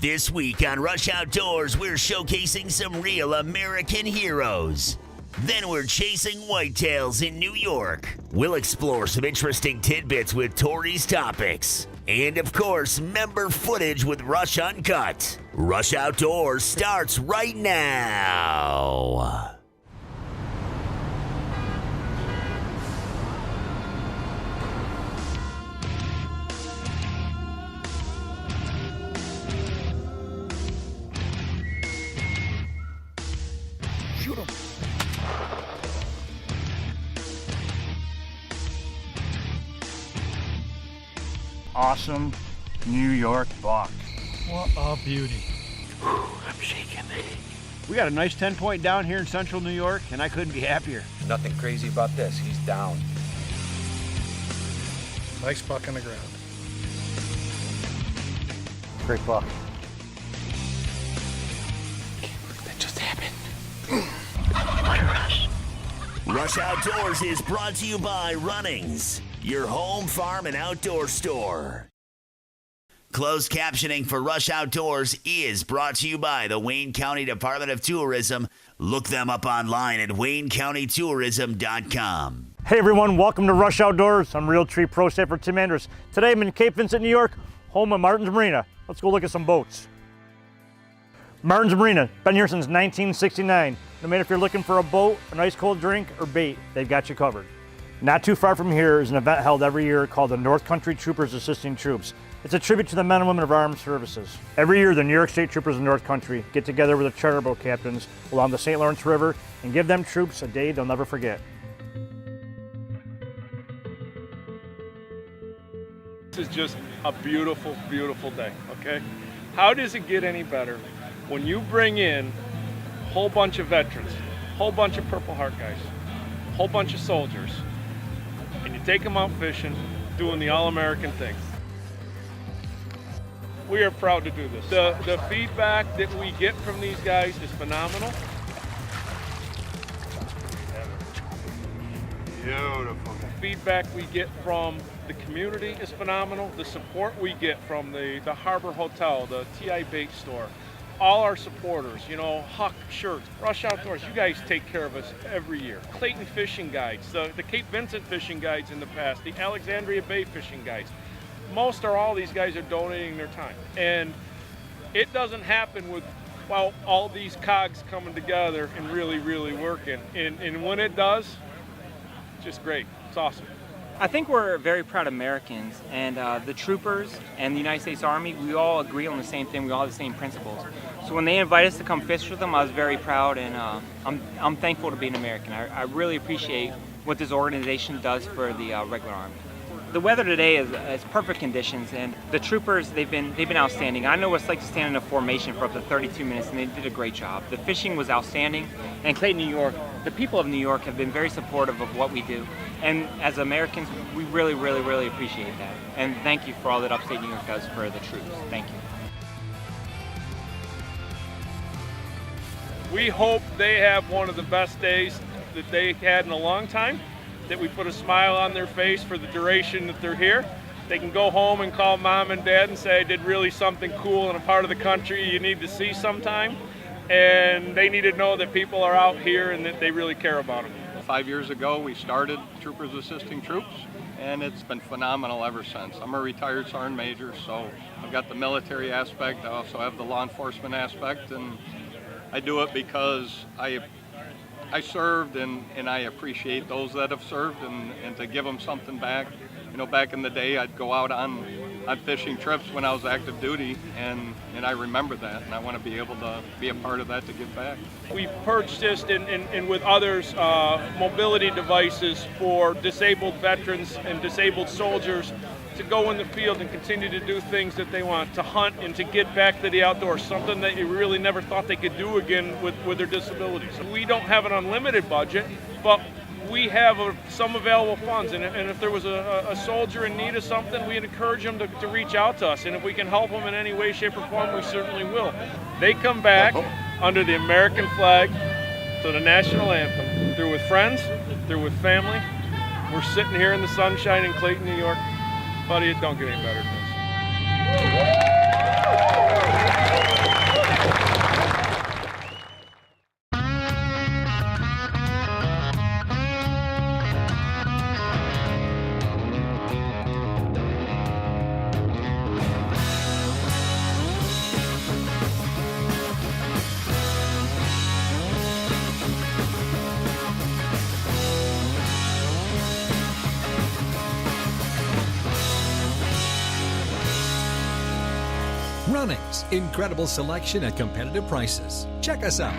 This week on Rush Outdoors, we're showcasing some real American heroes. Then we're chasing whitetails in New York. We'll explore some interesting tidbits with Tori's topics. And of course, member footage with Rush Uncut. Rush Outdoors starts right now. Shoot him. Awesome New York buck. What a beauty. Whew, I'm shaking. We got a nice 10-point down here in central New York, and I couldn't be happier. Nothing crazy about this. He's down. Nice buck on the ground. Great buck. That just happened. What a rush. Rush Outdoors is brought to you by Runnings, your home, farm, and outdoor store. Closed captioning for Rush Outdoors is brought to you by the Wayne County Department of Tourism. Look them up online at waynecountytourism.com. Hey everyone, welcome to Rush Outdoors. I'm Realtree Pro Staffer Tim Andrews. Today I'm in Cape Vincent, New York, home of Martin's Marina. Let's go look at some boats. Martin's Marina, been here since 1969. No matter if you're looking for a boat, an ice cold drink, or bait, they've got you covered. Not too far from here is an event held every year called the North Country Troopers Assisting Troops. It's a tribute to the men and women of armed services. Every year, the New York State Troopers of North Country get together with the charter boat captains along the St. Lawrence River and give them troops a day they'll never forget. This is just a beautiful, beautiful day, okay? How does it get any better when you bring in a whole bunch of veterans, a whole bunch of Purple Heart guys, a whole bunch of soldiers, and you take them out fishing, doing the all-American thing? We are proud to do this. The feedback that we get from these guys is phenomenal. Beautiful. The feedback we get from the community is phenomenal. The support we get from the Harbor Hotel, the TI Bait Store, all our supporters, you know, Huck Shirts, Rush Outdoors, you guys take care of us every year. Clayton Fishing Guides, the Cape Vincent Fishing Guides in the past, the Alexandria Bay Fishing Guides. Most or all these guys are donating their time. And it doesn't happen with, well, all these cogs coming together and really, really working. And when it does, it's just great. It's awesome. I think we're very proud Americans, and the troopers and the United States Army, we all agree on the same thing. We all have the same principles. So when they invite us to come fish with them, I was very proud, and I'm thankful to be an American. I really appreciate what this organization does for the regular Army. The weather today is perfect conditions, and the troopers, they've been outstanding. I know what it's like to stand in a formation for up to 32 minutes, and they did a great job. The fishing was outstanding, and Clayton, New York, the people of New York have been very supportive of what we do. And as Americans, we really, really, really appreciate that. And thank you for all that Upstate New York does for the troops. Thank you. We hope they have one of the best days that they had in a long time, that we put a smile on their face for the duration that they're here. They can go home and call mom and dad and say, I did really something cool in a part of the country you need to see sometime. And they need to know that people are out here and that they really care about them. 5 years ago, we started Troopers Assisting Troops, and it's been phenomenal ever since. I'm a retired sergeant major, so I've got the military aspect. I also have the law enforcement aspect, and I do it because I served, and I appreciate those that have served, and to give them something back. You know, back in the day, I'd go out on fishing trips when I was active duty, and I remember that, and I want to be able to be a part of that to give back. We purchased and with others mobility devices for disabled veterans and disabled soldiers to go in the field and continue to do things that they want, to hunt and to get back to the outdoors, something that you really never thought they could do again with their disabilities. We don't have an unlimited budget, but we have some available funds, and if there was a soldier in need of something, we'd encourage them to reach out to us, and if we can help them in any way, shape, or form, we certainly will. They come back under the American flag to the national anthem. They're with friends, they're with family. We're sitting here in the sunshine in Clayton, New York. Buddy, it don't get any better than this. Runnings, incredible selection at competitive prices. Check us out.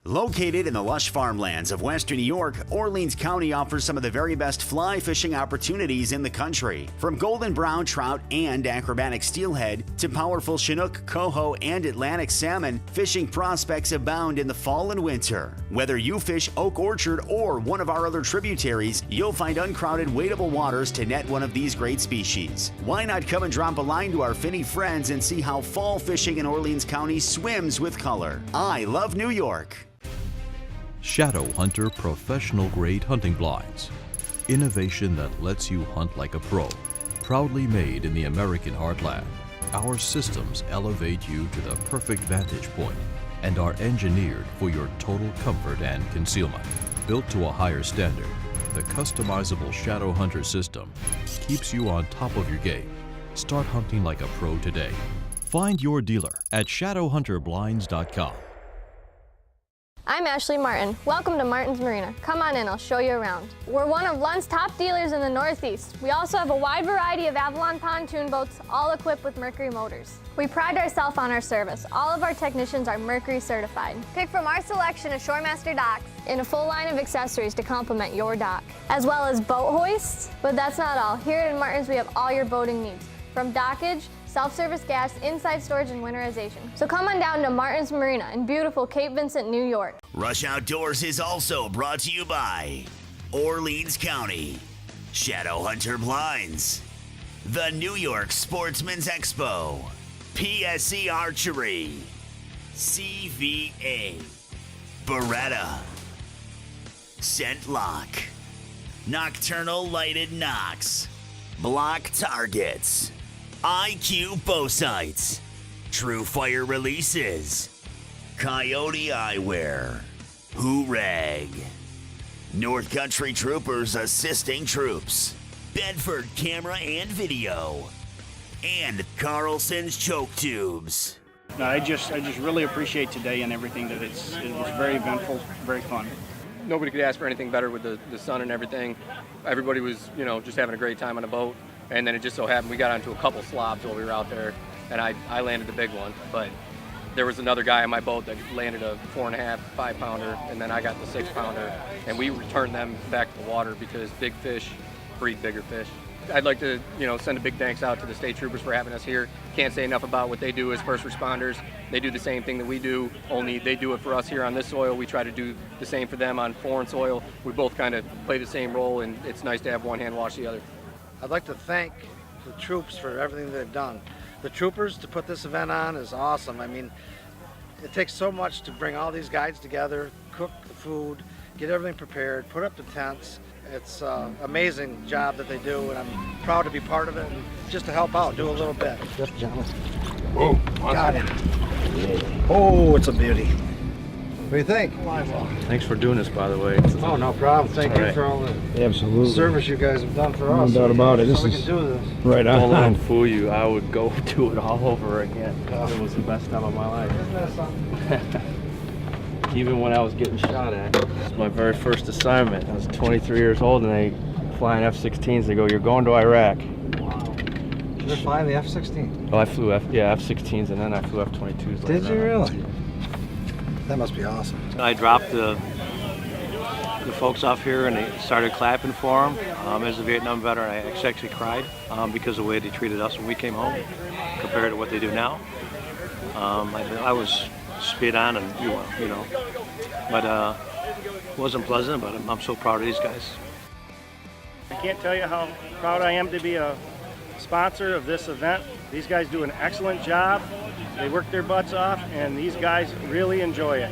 Located in the lush farmlands of western New York, Orleans County offers some of the very best fly fishing opportunities in the country. From golden brown trout and acrobatic steelhead to powerful Chinook, coho, and Atlantic salmon, fishing prospects abound in the fall and winter. Whether you fish Oak Orchard or one of our other tributaries, you'll find uncrowded, wadeable waters to net one of these great species. Why not come and drop a line to our finny friends and see how fall fishing in Orleans County swims with color? I love New York. Shadow Hunter professional grade hunting blinds. Innovation that lets you hunt like a pro. Proudly made in the American heartland. Our systems elevate you to the perfect vantage point and are engineered for your total comfort and concealment. Built to a higher standard, the customizable Shadow Hunter system keeps you on top of your game. Start hunting like a pro today. Find your dealer at shadowhunterblinds.com. I'm Ashley Martin. Welcome to Martin's Marina. Come on in, I'll show you around. We're one of Lund's top dealers in the Northeast. We also have a wide variety of Avalon pontoon boats, all equipped with Mercury motors. We pride ourselves on our service. All of our technicians are Mercury certified. Pick from our selection of Shoremaster docks and a full line of accessories to complement your dock, as well as boat hoists. But that's not all. Here at Martin's, we have all your boating needs, from dockage, self-service gas, inside storage, and winterization. So come on down to Martin's Marina in beautiful Cape Vincent, New York. Rush Outdoors is also brought to you by Orleans County, Shadow Hunter Blinds, the New York Sportsman's Expo, PSC Archery, CVA, Beretta, Scent Lock, Nocturnal Lighted Knocks, Block Targets, IQ Bow Sights, True Fire Releases, Coyote Eyewear, Hoorag, North Country Troopers Assisting Troops, Bedford Camera and Video, and Carlson's Choke Tubes. No, I just really appreciate today and everything that it was very eventful, very fun. Nobody could ask for anything better with the sun and everything. Everybody was, just having a great time on the boat. And then it just so happened we got onto a couple slobs while we were out there, and I landed the big one. But there was another guy on my boat that landed a 4.5, 5-pounder, and then I got the 6-pounder, and we returned them back to the water because big fish breed bigger fish. I'd like to, send a big thanks out to the state troopers for having us here. Can't say enough about what they do as first responders. They do the same thing that we do, only they do it for us here on this soil. We try to do the same for them on foreign soil. We both kind of play the same role, and it's nice to have one hand wash the other. I'd like to thank the troops for everything they've done. The troopers to put this event on is awesome. I mean, it takes so much to bring all these guides together, cook the food, get everything prepared, put up the tents. It's an amazing job that they do, and I'm proud to be part of it and just to help out, do a little bit. Yes, gentlemen. Whoa, got it. Oh, it's a beauty. What do you think? Thanks for doing this, by the way. Oh, no problem. Thank you for all the Absolutely. service you guys have done for us. No doubt about it. So we can do this. Right on. Don't let them fool you. I would go do it all over again. It was the best time of my life. Isn't that something? Even when I was getting shot at. It's my very first assignment. I was 23 years old, and they flying F-16s. They go, "You're going to Iraq." Wow. You're flying the F-16? Oh, I flew F-16s, and then I flew F-22s. Did you really? That must be awesome. I dropped the folks off here and they started clapping for them. As a Vietnam veteran, I actually cried because of the way they treated us when we came home compared to what they do now. I was spit on and but it wasn't pleasant, but I'm so proud of these guys. I can't tell you how proud I am to be a sponsor of this event. These guys do an excellent job. They work their butts off, and these guys really enjoy it.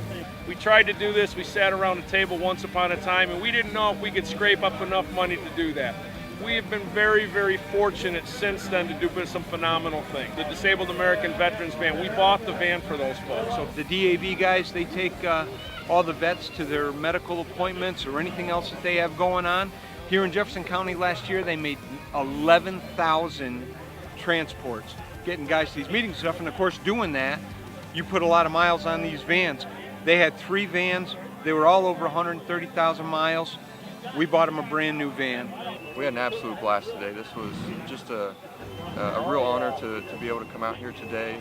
We tried to do this, we sat around the table once upon a time, and we didn't know if we could scrape up enough money to do that. We have been very, very fortunate since then to do some phenomenal things. The Disabled American Veterans Van, we bought the van for those folks. So the DAV guys, they take all the vets to their medical appointments or anything else that they have going on. Here in Jefferson County last year, they made 11,000 transports, getting guys to these meetings and stuff, and of course doing that, you put a lot of miles on these vans. They had 3 vans, they were all over 130,000 miles. We bought them a brand new van. We had an absolute blast today. This was just a a real honor to be able to come out here today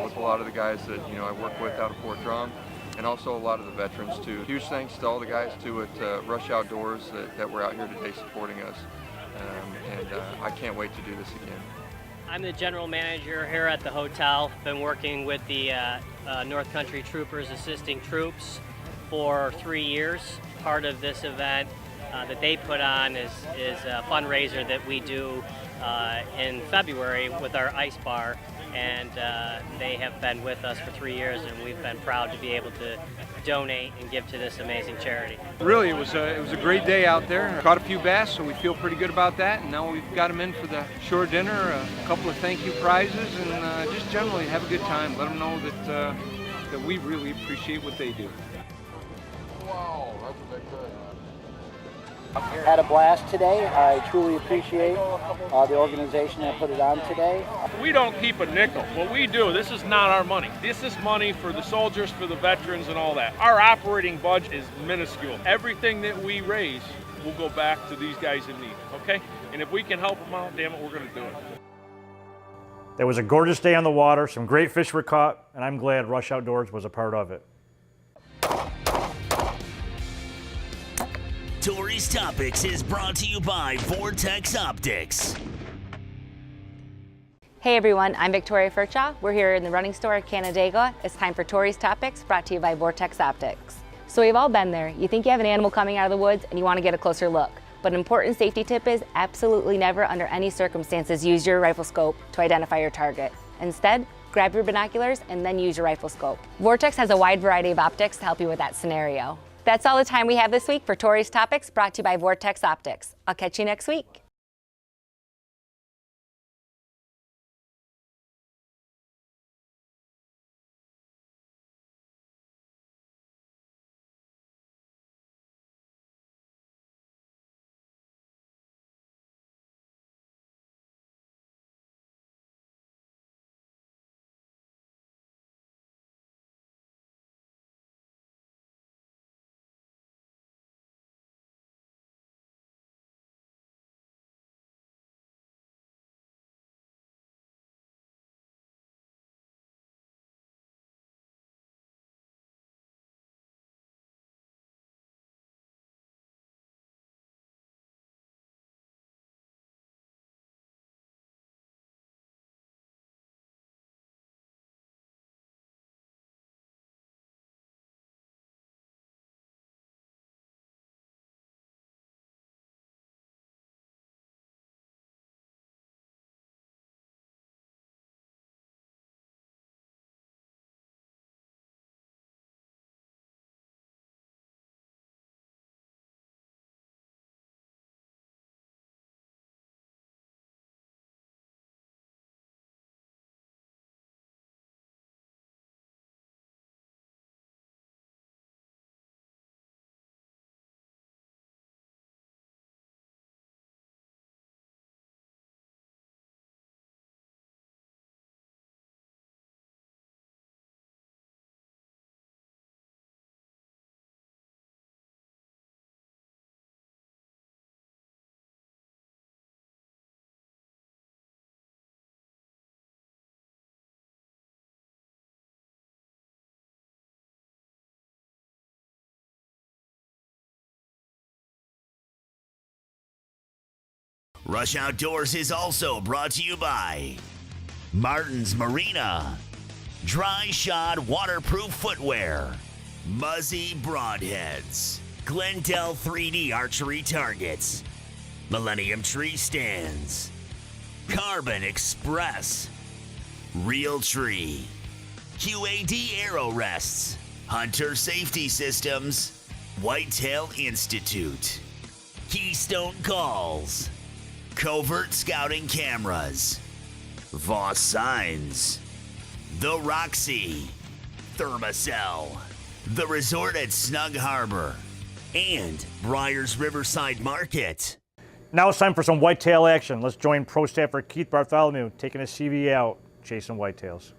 with a lot of the guys that I work with out of Fort Drum, and also a lot of the veterans too. Huge thanks to all the guys too at Rush Outdoors that were out here today supporting us, and I can't wait to do this again. I'm the general manager here at the hotel. Been working with the North Country Troopers assisting troops for 3 years. Part of this event that they put on is a fundraiser that we do in February with our ice bar, and they have been with us for 3 years, and we've been proud to be able to donate and give to this amazing charity. Really, it was a great day out there. Caught a few bass, so we feel pretty good about that. And now we've got them in for the shore dinner, a couple of thank you prizes, and just generally have a good time. Let them know that we really appreciate what they do. Wow, that's a big fish. Had a blast today. I truly appreciate the organization that put it on today. We don't keep a nickel. What we do, this is not our money. This is money for the soldiers, for the veterans, and all that. Our operating budget is minuscule. Everything that we raise will go back to these guys in need, okay? And if we can help them out, damn it, we're going to do it. It was a gorgeous day on the water. Some great fish were caught, and I'm glad Rush Outdoors was a part of it. Tori's Topics is brought to you by Vortex Optics. Hey everyone, I'm Victoria Furchaw. We're here in the running store at Canandaigua. It's time for Tori's Topics, brought to you by Vortex Optics. So we've all been there. You think you have an animal coming out of the woods and you want to get a closer look. But an important safety tip is absolutely never under any circumstances use your rifle scope to identify your target. Instead, grab your binoculars and then use your rifle scope. Vortex has a wide variety of optics to help you with that scenario. That's all the time we have this week for Tori's Topics, brought to you by Vortex Optics. I'll catch you next week. Rush Outdoors is also brought to you by Martin's Marina, Dry Shod Waterproof Footwear, Muzzy Broadheads, Glendale 3D Archery Targets, Millennium Tree Stands, Carbon Express, Real Tree, QAD Arrow Rests, Hunter Safety Systems, Whitetail Institute, Keystone Calls, Covert Scouting Cameras, Voss Signs, The Roxy, Thermacell, The Resort at Snug Harbor, and Briar's Riverside Market. Now it's time for some whitetail action. Let's join Pro Staffer Keith Bartholomew taking his CV out, chasing whitetails.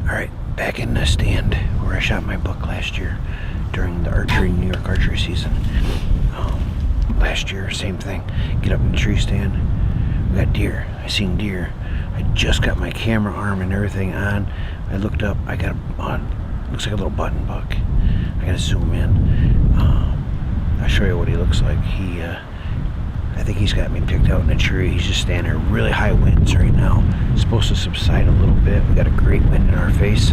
All right, back in the stand where I shot my buck last year during the New York archery season. Last year, same thing. Get up in the tree stand. We got deer. I seen deer. I I just got my camera arm and everything on. I looked up, I got looks like a little button buck. I gotta zoom in. I'll show you what he looks like. I think he's got me picked out in a tree. He's just standing there. Really high winds right now. It's supposed to subside a little bit. We got a great wind in our face.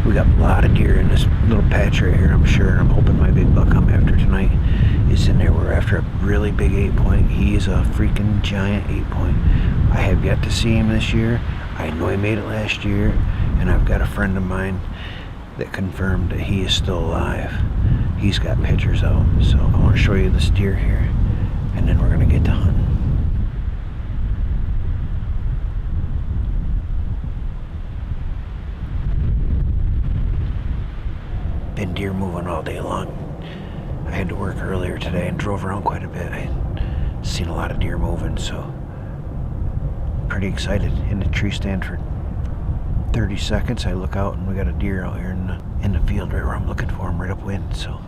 We got a lot of deer in this little patch right here, I'm sure. And I'm hoping my big buck I'm after tonight is in there. We're after a really big 8-point. He is a freaking giant 8-point. I have yet to see him this year. I know he made it last year. And I've got a friend of mine that confirmed that he is still alive. He's got pictures of him. So I want to show you this deer here. And then we're gonna get to hunting. Been deer moving all day long. I had to work earlier today and drove around quite a bit. I seen a lot of deer moving, so pretty excited. In the tree stand for 30 seconds, I look out and we got a deer out here in the field right where I'm looking for him, right upwind. So.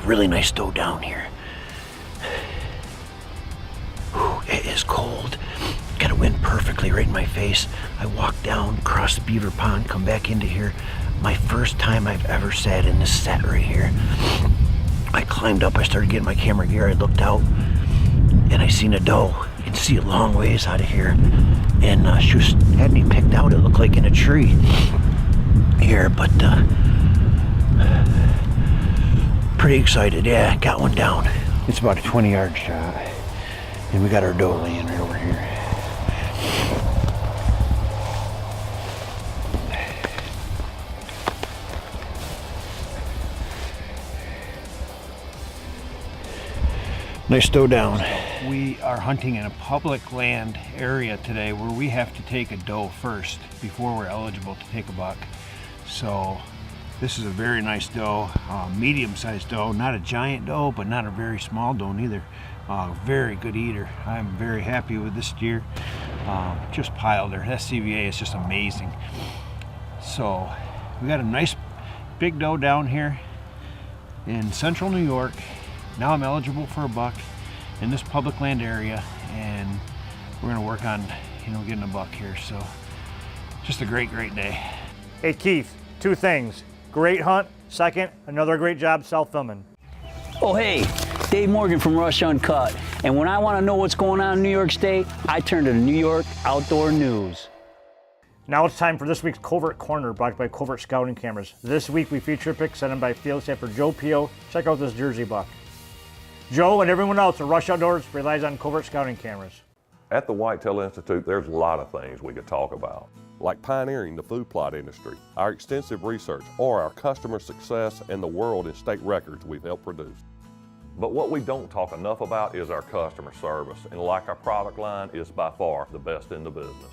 Really nice doe down here. Whew, it is cold. Got a wind perfectly right in my face. I walked down, crossed the beaver pond, come back into here. My first time I've ever sat in this set right here. I climbed up, I started getting my camera gear, I looked out, and I seen a doe. You can see a long ways out of here. And she had me picked out, it looked like in a tree here, but pretty excited. Yeah, got one down. It's about a 20-yard shot. And we got our doe laying right over here. Nice doe down. We are hunting in a public land area today where we have to take a doe first before we're eligible to take a buck. So this is a very nice doe, medium-sized doe, not a giant doe, but not a very small doe neither. Very good eater. I'm very happy with this deer. Just piled her. That CVA is just amazing. So we got a nice big doe down here in central New York. Now I'm eligible for a buck in this public land area, and we're gonna work on, getting a buck here. So just a great day. Hey Keith, two things. Great hunt. Second, another great job self-filming. Oh hey, Dave Morgan from Rush Uncut. And when I want to know what's going on in New York State, I turn to the New York Outdoor News. Now it's time for this week's Covert Corner, brought by Covert Scouting Cameras. This week we feature a pick sent in by field staffer Joe Pio. Check out this Jersey buck. Joe and everyone else at Rush Outdoors relies on Covert Scouting Cameras. At the Whitetail Institute, there's a lot of things we could talk about, like pioneering the food plot industry, our extensive research, or our customer success and the world and state records we've helped produce. But what we don't talk enough about is our customer service, and like our product line, is by far the best in the business.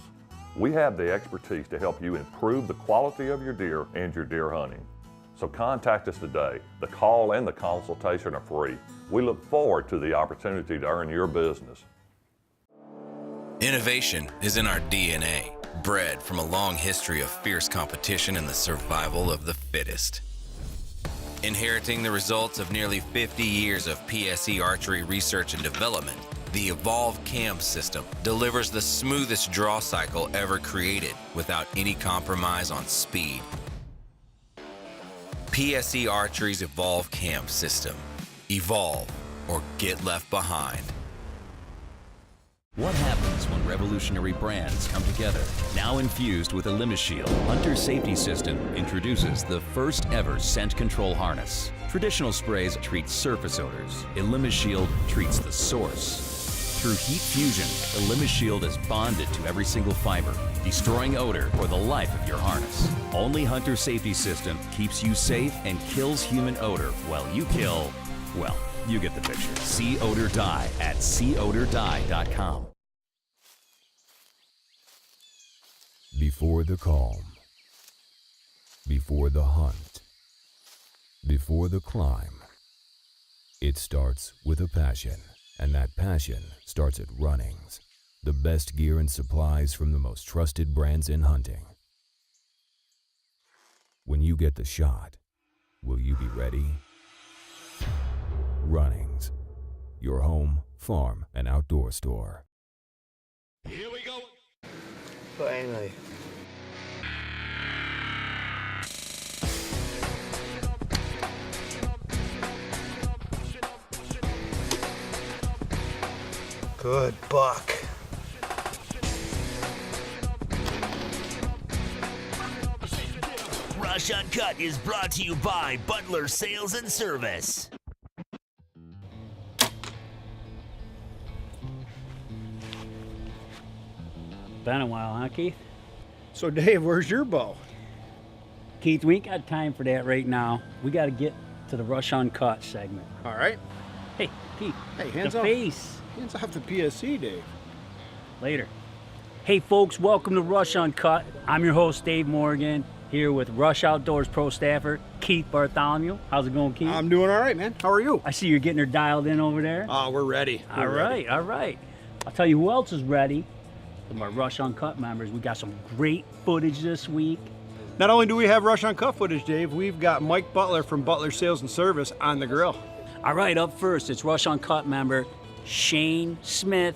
We have the expertise to help you improve the quality of your deer and your deer hunting. So contact us today. The call and the consultation are free. We look forward to the opportunity to earn your business. Innovation is in our DNA, bred from a long history of fierce competition and the survival of the fittest. Inheriting the results of nearly 50 years of PSE archery research and development, the Evolve Cam system delivers the smoothest draw cycle ever created without any compromise on speed. PSE Archery's Evolve Cam system. Evolve or get left behind. What happens when revolutionary brands come together? Now infused with ElimiShield, Hunter Safety System introduces the first ever scent control harness. Traditional sprays treat surface odors. ElimiShield treats the source. Through heat fusion, ElimiShield is bonded to every single fiber, destroying odor for the life of your harness. Only Hunter Safety System keeps you safe and kills human odor while you kill, well, you get the picture. See Odor Die at seeodordie.com. Before the calm, before the hunt, before the climb, it starts with a passion, and that passion starts at Runnings, the best gear and supplies from the most trusted brands in hunting. When you get the shot, will you be ready? Runnings, your home, farm, and outdoor store. Here we go. But anyway. Good buck. Rush Uncut is brought to you by Butler Sales and Service. Been a while, huh, Keith? So Dave, where's your bow? Keith, we ain't got time for that right now. We got to get to the Rush Uncut segment. All right. Hey, Keith. Hey, hands the off. face. Hands off the PSC, Dave. Later. Hey, folks, welcome to Rush Uncut. I'm your host, Dave Morgan, here with Rush Outdoors pro staffer, Keith Bartholomew. How's it going, Keith? I'm doing all right, man. How are you? I see you're getting her dialed in over there. Oh, we're ready. All right. I'll tell you who else is ready. From our Rush Uncut members, we got some great footage this week. Not only do we have Rush Uncut footage, Dave, we've got Mike Butler from Butler Sales and Service on the grill. All right, up first, it's Rush Uncut member Shane Smith,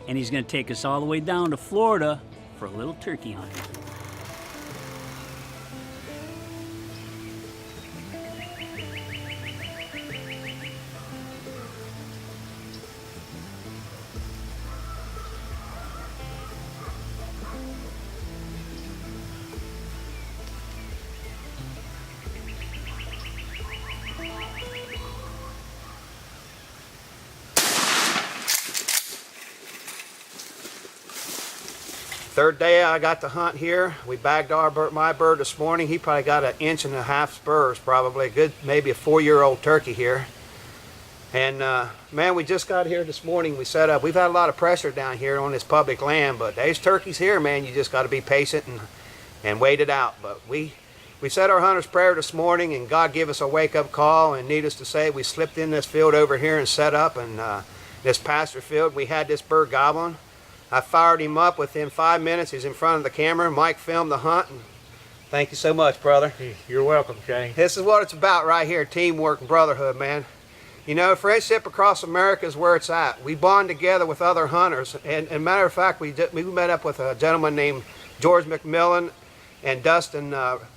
and he's going to take us all the way down to Florida for a little turkey hunt. Third day I got to hunt here. We bagged my bird this morning. He probably got 1.5 inches spurs, probably a good, maybe a 4-year-old turkey here. And man, we just got here this morning. We set up. We've had a lot of pressure down here on this public land, but there's turkeys here, man. You just got to be patient and wait it out. But we said our hunter's prayer this morning, and God gave us a wake-up call. And needless to say, we slipped in this field over here and set up. And this pasture field, we had this bird gobbling. I fired him up within 5 minutes. He's in front of the camera. Mike filmed the hunt. And thank you so much, brother. You're welcome, Shane. This is what it's about right here, teamwork and brotherhood, man. You know, friendship across America is where it's at. We bond together with other hunters. And matter of fact, we met up with a gentleman named George McMillan and Dustin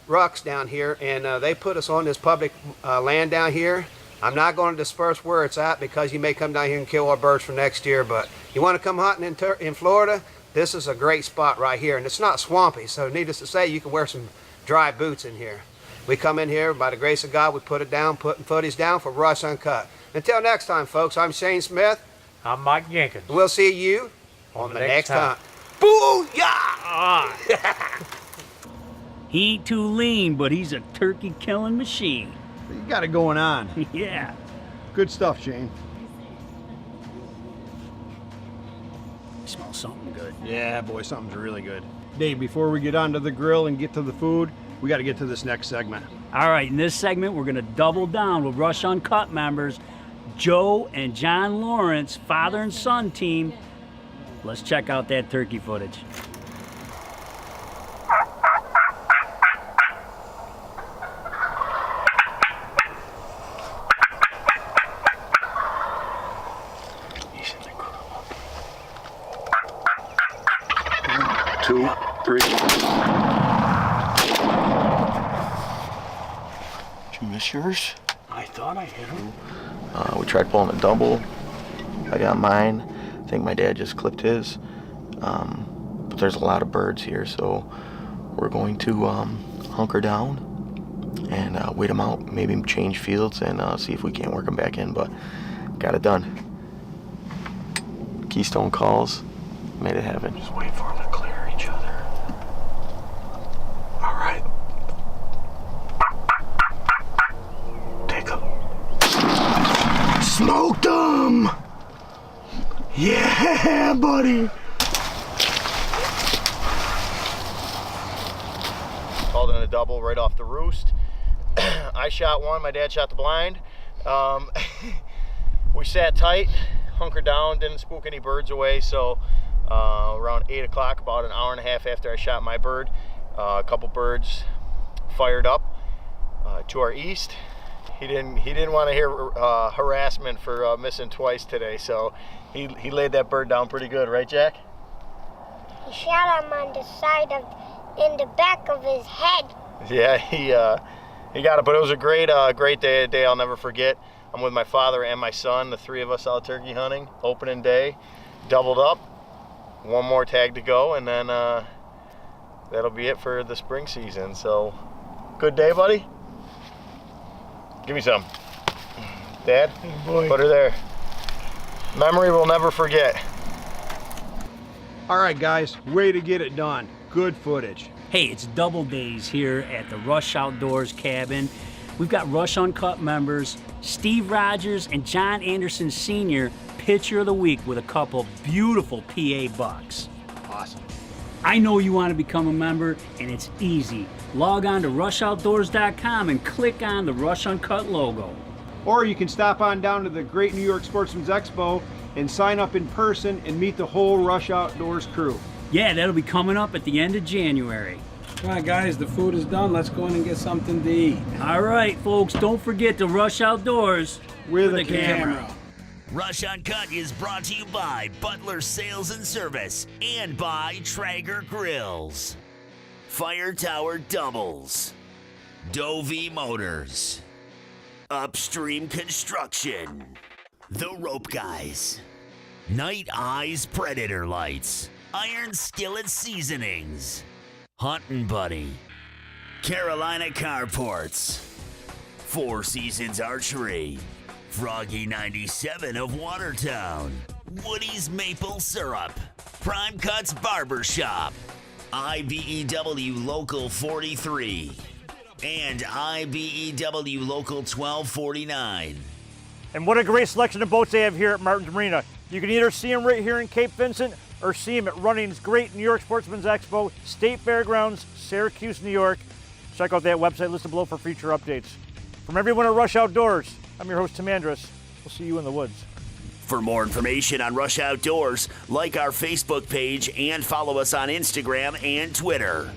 Rux down here, and they put us on this public land down here. I'm not going to disperse where it's at because you may come down here and kill our birds for next year, but you want to come hunting in Florida, this is a great spot right here, and it's not swampy, so needless to say, you can wear some dry boots in here. We come in here, by the grace of God, we put it down, putting footage down for Rush Uncut. Until next time, folks, I'm Shane Smith. I'm Mike Jenkins. We'll see you on the next hunt. Booyah! He ain't too lean, but he's a turkey killing machine. You got it going on. Yeah. Good stuff, Shane. Smells something good. Yeah, boy, something's really good. Dave, before we get onto the grill and get to the food, we got to get to this next segment. All right, in this segment, we're going to double down with Rush Uncut members, Joe and John Lawrence, father and son team. Let's check out that turkey footage. Two, three. Did you miss yours? I thought I hit him. We tried pulling a double. I got mine. I think my dad just clipped his. But there's a lot of birds here, so we're going to hunker down and wait them out, maybe change fields and see if we can't work them back in, but got it done. Keystone calls. Made it happen. Just wait for them to clear each other. All right. Take them. Smoked them! Yeah, buddy! Called in a double right off the roost. I shot one, my dad shot the blind. We sat tight, hunkered down, didn't spook any birds away, so around 8 o'clock, about an hour and a half after I shot my bird, a couple birds fired up to our east. He didn't want to hear harassment for missing twice today, so he laid that bird down pretty good, right, Jack? He shot him on the side of, in the back of his head. Yeah, he got it, but it was a great day, a day I'll never forget. I'm with my father and my son, the three of us out turkey hunting, opening day, doubled up, one more tag to go, and then that'll be it for the spring season. So, good day, buddy? Give me some. Dad, put her there. Memory we'll never forget. All right, guys, way to get it done. Good footage. Hey, it's double days here at the Rush Outdoors cabin. We've got Rush Uncut members, Steve Rogers and John Anderson Sr., Pitcher of the Week with a couple beautiful PA bucks. Awesome. I know you want to become a member, and it's easy. Log on to RushOutdoors.com and click on the Rush Uncut logo. Or you can stop on down to the Great New York Sportsman's Expo and sign up in person and meet the whole Rush Outdoors crew. Yeah, that'll be coming up at the end of January. Come on, guys, the food is done. Let's go in and get something to eat. All right, folks, don't forget to Rush Outdoors with a camera. Rush Uncut is brought to you by Butler Sales and Service and by Traeger Grills, Fire Tower Doubles, Dovey Motors, Upstream Construction, The Rope Guys, Night Eyes Predator Lights, Iron Skillet Seasonings, Huntin' Buddy, Carolina Carports, Four Seasons Archery, Froggy 97 of Watertown, Woody's Maple Syrup, Prime Cuts Barbershop, IBEW Local 43, and IBEW Local 1249. And what a great selection of boats they have here at Martin's Marina. You can either see them right here in Cape Vincent or see them at Running's Great New York Sportsman's Expo, State Fairgrounds, Syracuse, New York. Check out that website listed below for future updates. From everyone at Rush Outdoors, I'm your host, Tim Andrus. We'll see you in the woods. For more information on Rush Outdoors, like our Facebook page and follow us on Instagram and Twitter.